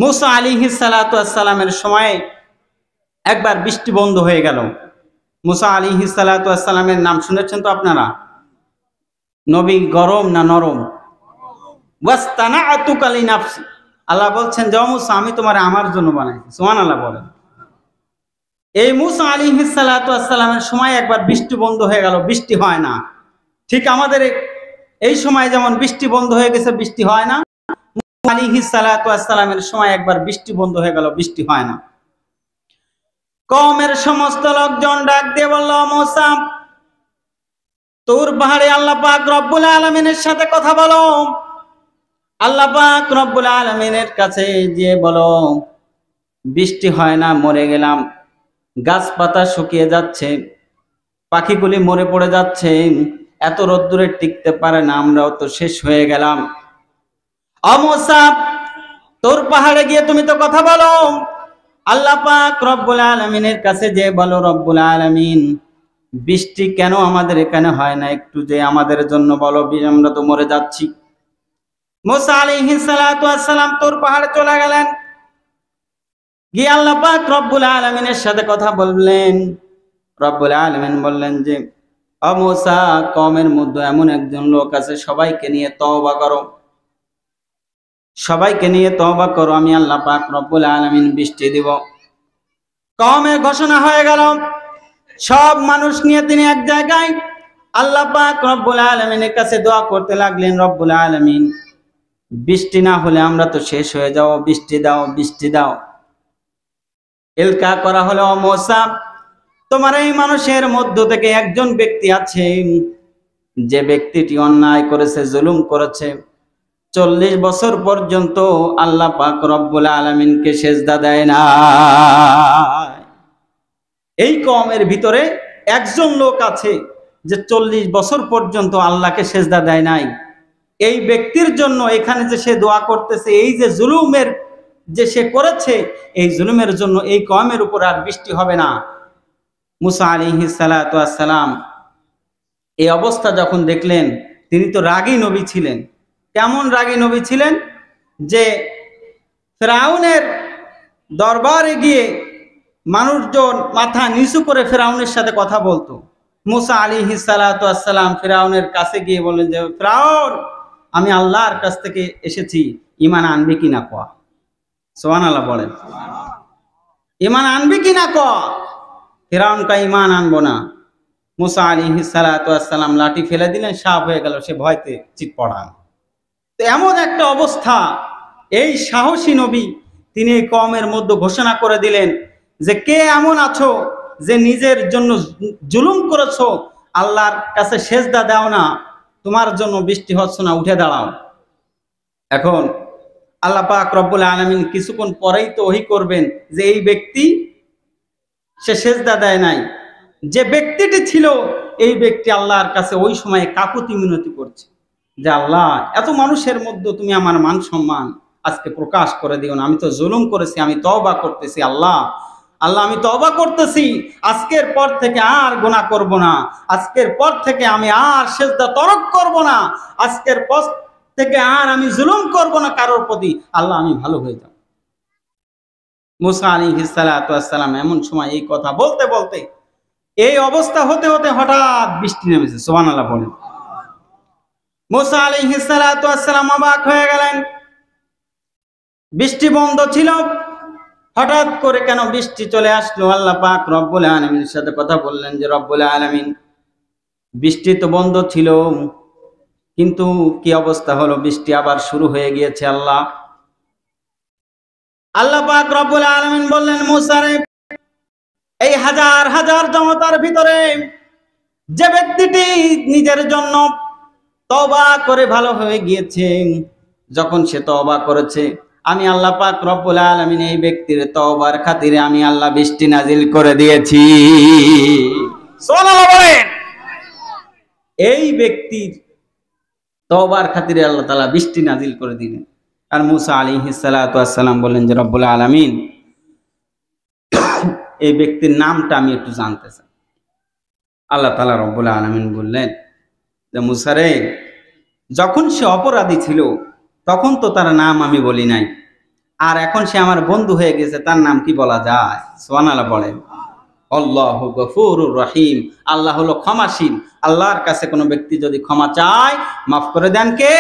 মুসা আলাইহিস সালাতু ওয়াস সালামের সময় একবার বৃষ্টি বন্ধ হয়ে গেল। মুসা আলাইহিস সালাতু ওয়াস সালামের নাম শুনেছেন তো আপনারা? নবী গরম না নরম? ওয়াস্তানাআতুকা লিনাফসি, আল্লাহ বলছেন যে মুসা আমি তোমারে আমার জন্য বানাইছি। সুবহানাল্লাহ বলেন। এই মুসা আলাইহিস সালাতু ওয়াস সালামের সময় একবার বৃষ্টি বন্ধ হয়ে গেল, বৃষ্টি হয় না। ঠিক আমাদের এই সময় যেমন বৃষ্টি বন্ধ হয়ে গেছে, বৃষ্টি হয় না। মুসা আলাইহিস সালাতু ওয়াস সালামের সময় একবার বৃষ্টি বন্ধ হয়ে গেল, বৃষ্টি হয় না। কওমের সমস্ত লোকজন ডাক দিয়ে বলল, মুসা তুর পাহাড়ে আল্লাহ পাক রব্বুল আলামিনের সাথে কথা বলো। আল্লাহ পাক রব্বুল আলামিনের কাছে গিয়ে বলো বৃষ্টি হয় না, মরে গেলাম, গাছপাতা শুকিয়ে যাচ্ছে, পাখিগুলি মরে পড়ে যাচ্ছে, এত রোদ্দুরে টিকতে পারে না, আমরাও তো শেষ হয়ে গেলাম। ও মুসা তোর পাহাড়ে গিয়ে তুমি তো কথা বলো, আল্লাহ পাক রব্বুল আলামিনের কাছে যে বলো রব্বুল আলামিন বৃষ্টি কেন আমাদের এখানে হয় না, একটু যে আমাদের জন্য বলো, আমরা তো মরে যাচ্ছি। মুসা আলাইহিস সালাতু ওয়াস সালাম তোর পাহাড়ে চলে গেলেন, গিয়ে আল্লাহ পাক রব্বুল আলামিনের সাথে কথা বললেন। রব্বুল আলামিন বললেন যে ও মুসা কওমের মধ্যে এমন একজন লোক আছে, সবাইকে নিয়ে তওবা করো, সবাইকে নিয়ে তওবা করো, আমি আল্লাহ পাক রব্বুল আলামিন বৃষ্টি দিব। কওমের ঘোষণা হয়ে গেল, সব মানুষ নিয়ে তিনি এক জায়গায় আল্লাহ পাক রব্বুল আলামিনের কাছে দোয়া করতে লাগলেন, রব্বুল আলামিন বৃষ্টি না হলে আমরা তো শেষ হয়ে যাব, বৃষ্টি দাও, বৃষ্টি দাও। ইলকা করা হলো, মুসা তোমার এই মানুষের মধ্য থেকে একজন ব্যক্তি আছে, যে ব্যক্তিটি অন্যায় করেছে, জুলুম করেছে, 40 বছর পর্যন্ত আল্লাহ পাক রব্বুল আলামিনকে সেজদা দেয় না। এই কওমের ভিতরে একজন লোক আছে যে 40 বছর পর্যন্ত আল্লাহকে সেজদা দেয় নাই। এই ব্যক্তির জন্য এখানে যে সে দোয়া করতেছে, এই যে জুলুমের যে সে করেছে, এই জুলুমের জন্য এই কওমের উপর আর বৃষ্টি হবে না। মুসা আলাইহিস সালাতু ওয়াস সালাম এই অবস্থা যখন দেখলেন, তিনি তো রাগী নবী ছিলেন। কেমন রাগী নবী ছিলেন যে ফেরাউনের দরবারে গিয়ে মানুষজন মাথা নিচু করে ফেরাউনের সাথে কথা বলতো। মুসা আলাইহিস সালাতু ওয়াস সালাম ফেরাউনের কাছে গিয়ে বললেন যে ফেরাউন আমি আল্লাহর কাছ থেকে এসেছি, ঈমান আনবে কিনা কয়া। সুবহানাল্লাহ বলেন, ঈমান আনবে কিনা কয়া। ফেরাউন কয় ঈমান আনবো না। মুসা আলাইহিস সালাতু ওয়াস সালাম লাঠি ফেলে দিলেন, সাপ হয়ে গেল, সে ভয়তে চিৎপড়ান। তো এমন একটা অবস্থা, এই সাহসী নবী তিনি এই কওমের মধ্যে ঘোষণা করে দিলেন যে কে এমন আছো যে নিজের জন্য জুলুম করেছো, আল্লাহর কাছে সেজদা দাও না, তোমার জন্য বৃষ্টি হচ্ছে না, উঠে দাঁড়াও। এখন আল্লাহ পাক রব্বুল আলামিন কিছুক্ষণ পরেই তো ওহী করবেন যে এই ব্যক্তি সে সেজদা দেয় নাই। যে ব্যক্তিটি ছিল এই ব্যক্তি আল্লাহর কাছে ওই সময় কাকুতি মিনতি করছে যে আল্লাহ এত মানুষের মধ্যে তুমি আমার মান সম্মান আজকে প্রকাশ করে দিও না, আমি তো জুলুম করেছি, আমি তওবা করতেছি। আল্লাহ আল্লাহ আমি তওবা করতেছি, আজকের পর থেকে আর গুনাহ করব না, আজকের পর থেকে আমি আর সেজদা তরক করব না, আজকের পর থেকে আর আমি জুলুম করব না কারোর প্রতি, আল্লাহ আমি ভালো হয়ে যাব। মুসা আলাইহিস সালাতু ওয়াস সালাম এমন সময় এই কথা বলতে বলতে এই অবস্থা হতে হতে হঠাৎ বৃষ্টি নেমেছে। সুবহানাল্লাহ বলেন। মুসা আলাইহিস সালাতু ওয়াস সালাম অবাক হয়ে গেলেন, বৃষ্টি বন্ধ ছিল, হঠাৎ করে কেন বৃষ্টি চলে আসলো? আল্লাহ পাক রব্বুল আলামিনের সাথে কথা বললেন যে রব্বুল আলামিন বৃষ্টি তো বন্ধ ছিল, কিন্তু কি অবস্থা হলো, বৃষ্টি আবার শুরু হয়ে গিয়েছে। আল্লাহ পাক রব্বুল আলামিন বললেন মুসা রে, এই হাজার হাজার জনতার ভিতরে যে ব্যক্তিটি নিজের জন্য তওবা করে ভালো হয়ে গিয়েছে, যখন সে তওবা করেছে আমি আল্লাহ পাক রব্বুল আলামিন এই ব্যক্তির তওবার খাতিরে আমি আল্লাহ বৃষ্টি নাজিল করে দিয়েছি। সুবহানাল্লাহ বলেন। এই ব্যক্তির তওবার খাতিরে আল্লাহ তাআলা বৃষ্টি নাজিল করে দিলেন। আর মুসা আলাইহিস সালাতু ওয়াস সালাম বললেন যে রব্বুল আলামিন এই ব্যক্তির নামটা আমি একটু জানতে চাই। আল্লাহ তাআলা রব্বুল আলামিন বললেন যে মুসা রে, যখন সে অপরাধী ছিল তখন তো তার নাম আমি বলি নাই, আর এখন সে আমার বন্ধু হয়ে গেছে, তার নাম কি বলা যায়? সুবহানাল্লাহ বলেন। আল্লাহু গফুরুর রহিম, আল্লাহ হলো ক্ষমাশীল। আল্লাহর কাছে কোনো ব্যক্তি যদি ক্ষমা চায়, মাফ করে দেন কে?